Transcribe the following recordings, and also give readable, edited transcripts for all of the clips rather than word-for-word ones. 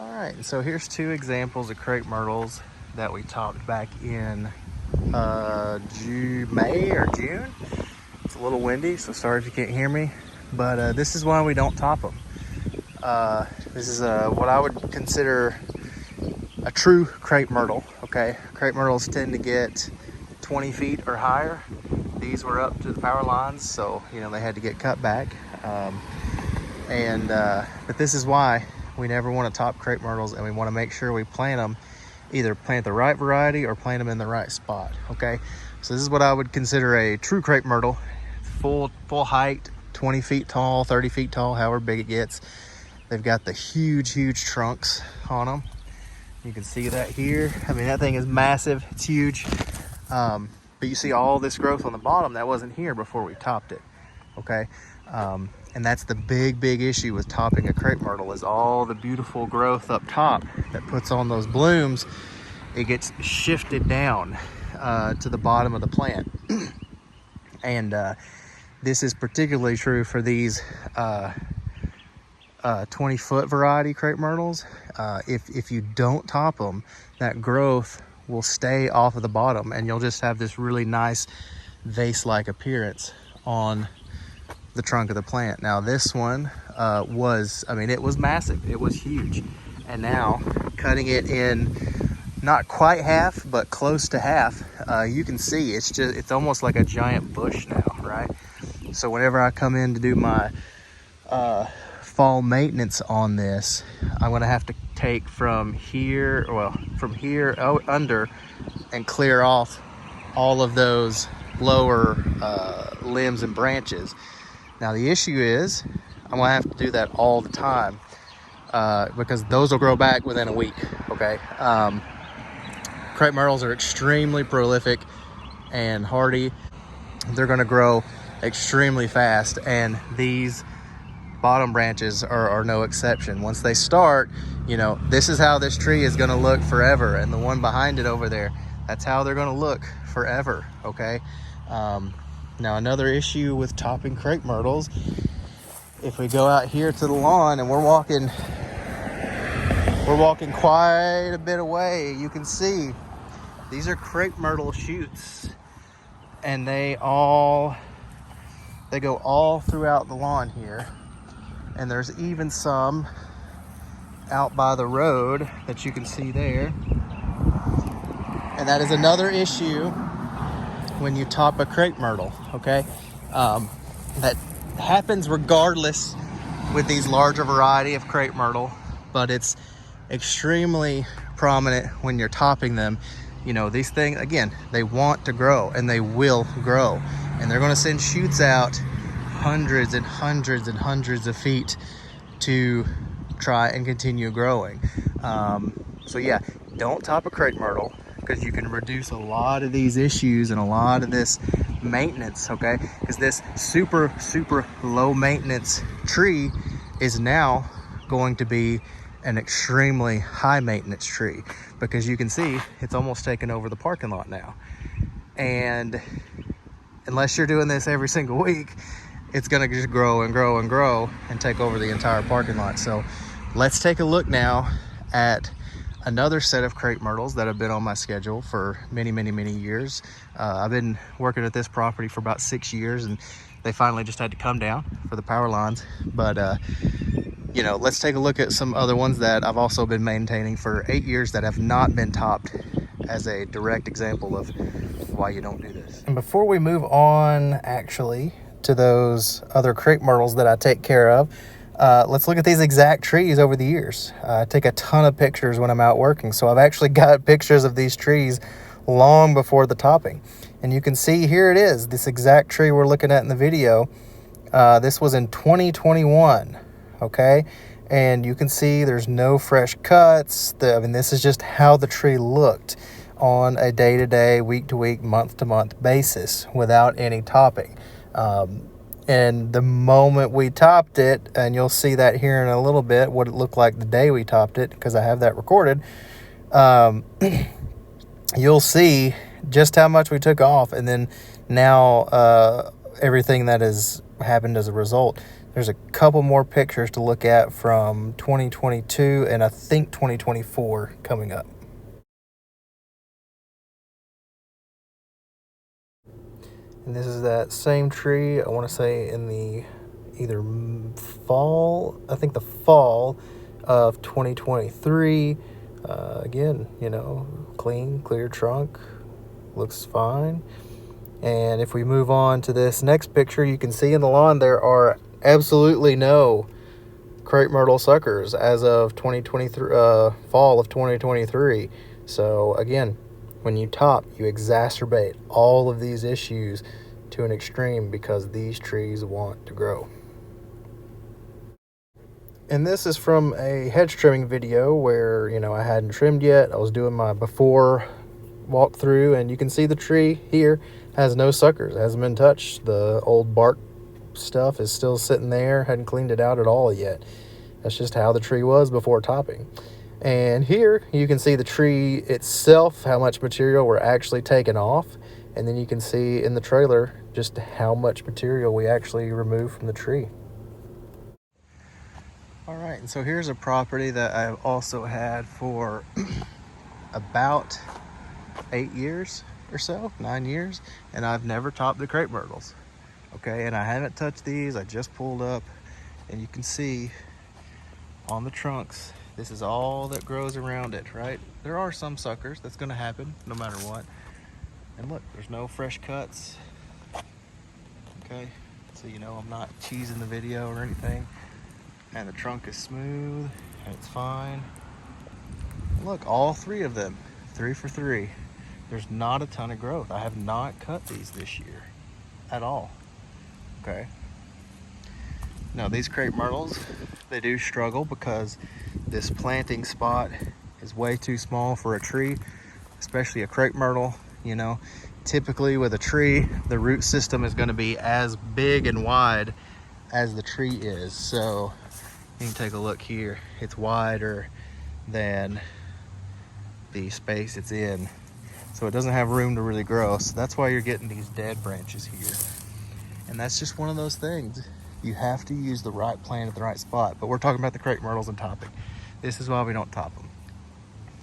All right, and so here's two examples of crepe myrtles that we topped back in May or June. It's a little windy, so sorry if you can't hear me, but this is why we don't top them. This is what I would consider a true crepe myrtle. Okay, crepe myrtles tend to get 20 feet or higher. These were up to the power lines, so they had to get cut back. But this is why we never want to top crepe myrtles, and we want to make sure we plant them, either plant the right variety or plant them in the right spot. Okay, so this is what I would consider a true crepe myrtle. Full height, 20 feet tall, 30 feet tall, however big it gets. They've got the huge trunks on them. You can see that here. I mean, that thing is massive, it's huge. But you see all this growth on the bottom that wasn't here before we topped it. Okay, and that's the big issue with topping a crepe myrtle, is all the beautiful growth up top that puts on those blooms. It gets shifted down to the bottom of the plant. And this is particularly true for these 20-foot variety crepe myrtles. If you don't top them, that growth will stay off of the bottom, and you'll just have this really nice vase-like appearance on the trunk of the plant. Now this one it was massive, it was huge, and now cutting it in not quite half but close to half, you can see it's almost like a giant bush now, right? So whenever I come in to do my fall maintenance on this, I'm gonna have to take from here under and clear off all of those lower limbs and branches. Now the issue is I'm gonna have to do that all the time because those will grow back within a week. Okay, crepe myrtles are extremely prolific and hardy. They're gonna grow extremely fast, and these bottom branches are no exception. Once they start, this is how this tree is going to look forever, and the one behind it over there, that's how they're going to look forever. Okay, now another issue with topping crepe myrtles, if we go out here to the lawn and we're walking quite a bit away, you can see these are crepe myrtle shoots, and they go all throughout the lawn here. And there's even some out by the road that you can see there. And that is another issue when you top a crepe myrtle, okay? That happens regardless with these larger variety of crepe myrtle, but it's extremely prominent when you're topping them. These things, again, they want to grow, and they will grow. And they're gonna send shoots out hundreds and hundreds of feet to try and continue growing. So yeah, don't top a crepe myrtle, because you can reduce a lot of these issues and a lot of this maintenance. Okay, because this super low maintenance tree is now going to be an extremely high maintenance tree, because you can see it's almost taken over the parking lot now. And unless you're doing this every single week, it's gonna just grow and take over the entire parking lot. So let's take a look now at another set of crepe myrtles that have been on my schedule for many years. I've been working at this property for about 6 years, and they finally just had to come down for the power lines. But let's take a look at some other ones that I've also been maintaining for 8 years that have not been topped, as a direct example of why you don't do this. And before we move on actually to those other crepe myrtles that I take care of, let's look at these exact trees over the years. I take a ton of pictures when I'm out working, so I've actually got pictures of these trees long before the topping. And you can see here it is, this exact tree we're looking at in the video. This was in 2021, okay? And you can see there's no fresh cuts. This is just how the tree looked on a day-to-day, week-to-week, month-to-month basis without any topping. And the moment we topped it, and you'll see that here in a little bit, what it looked like the day we topped it, because I have that recorded, you'll see just how much we took off. And then now everything that has happened as a result. There's a couple more pictures to look at from 2022 and I think 2024 coming up. And this is that same tree, I want to say in the either fall, I think the fall of 2023. Again, you know, clean, clear trunk, looks fine. And if we move on to this next picture, you can see in the lawn there are absolutely no crepe myrtle suckers as of 2023, fall of 2023. So again, when you top, you exacerbate all of these issues to an extreme because these trees want to grow. And this is from a hedge trimming video where, you know, I hadn't trimmed yet. I was doing my before walkthrough, and you can see the tree here has no suckers. It hasn't been touched. The old bark stuff is still sitting there. Hadn't cleaned it out at all yet. That's just how the tree was before topping. And here you can see the tree itself, how much material we're actually taking off. And then you can see in the trailer just how much material we actually removed from the tree. All right, and so here's a property that I've also had for about 8 years or so, 9 years, and I've never topped the crepe myrtles. Okay, and I haven't touched these. I just pulled up, and you can see on the trunks, this is all that grows around it, right? There are some suckers. That's going to happen no matter what. And look, there's no fresh cuts. Okay, so you know I'm not cheesing the video or anything. And the trunk is smooth and it's fine. And look, all 3 of them, 3 for 3. There's not a ton of growth. I have not cut these this year at all. Okay. Now these crepe myrtles, they do struggle because this planting spot is way too small for a tree, especially a crepe myrtle. You know, typically with a tree, the root system is going to be as big and wide as the tree is. So you can take a look here. It's wider than the space it's in. So it doesn't have room to really grow. So that's why you're getting these dead branches here. And that's just one of those things. You have to use the right plant at the right spot. But we're talking about the crepe myrtles and topping. This is why we don't top them.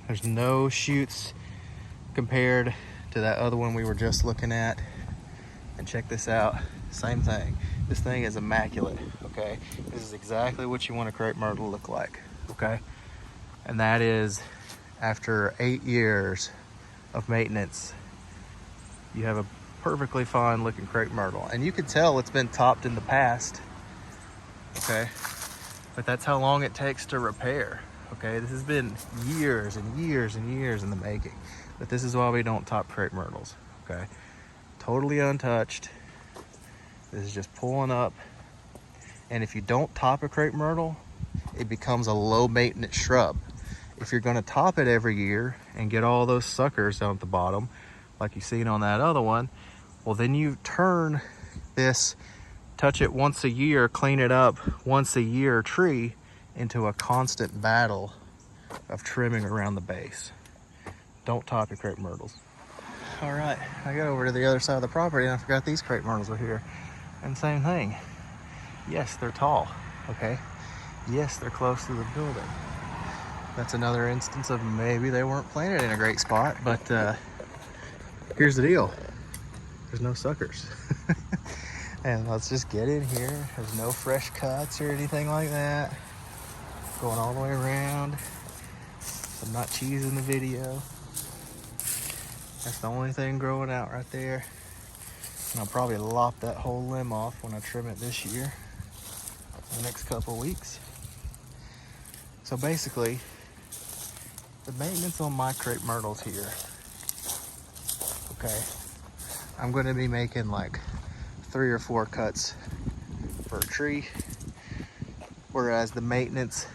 There's no shoots compared to that other one we were just looking at. And check this out, same thing. This thing is immaculate, okay? This is exactly what you want a crepe myrtle to look like, okay? And that is after 8 years of maintenance, you have a perfectly fine looking crepe myrtle. And you can tell it's been topped in the past, okay? But that's how long it takes to repair, okay? This has been years and years and years in the making. But this is why we don't top crepe myrtles, okay? Totally untouched. This is just pulling up. And if you don't top a crepe myrtle, it becomes a low maintenance shrub. If you're gonna top it every year and get all those suckers down at the bottom, like you've seen on that other one, well then you turn this, touch it once a year, clean it up once a year tree into a constant battle of trimming around the base. Don't top your crepe myrtles. All right, I got over to the other side of the property and I forgot these crepe myrtles were here. And same thing. Yes, they're tall, okay? Yes, they're close to the building. That's another instance of maybe they weren't planted in a great spot, but here's the deal. There's no suckers. And let's just get in here. There's no fresh cuts or anything like that. Going all the way around. I'm not cheesing the video. That's the only thing growing out right there. And I'll probably lop that whole limb off when I trim it this year, in the next couple weeks. So basically, the maintenance on my crepe myrtles here, okay, I'm going to be making like 3 or 4 cuts per tree, whereas the maintenance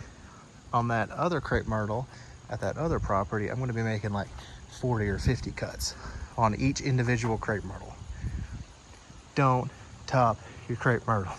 on that other crepe myrtle at that other property, I'm going to be making like 40 or 50 cuts on each individual crepe myrtle. Don't top your crepe myrtle.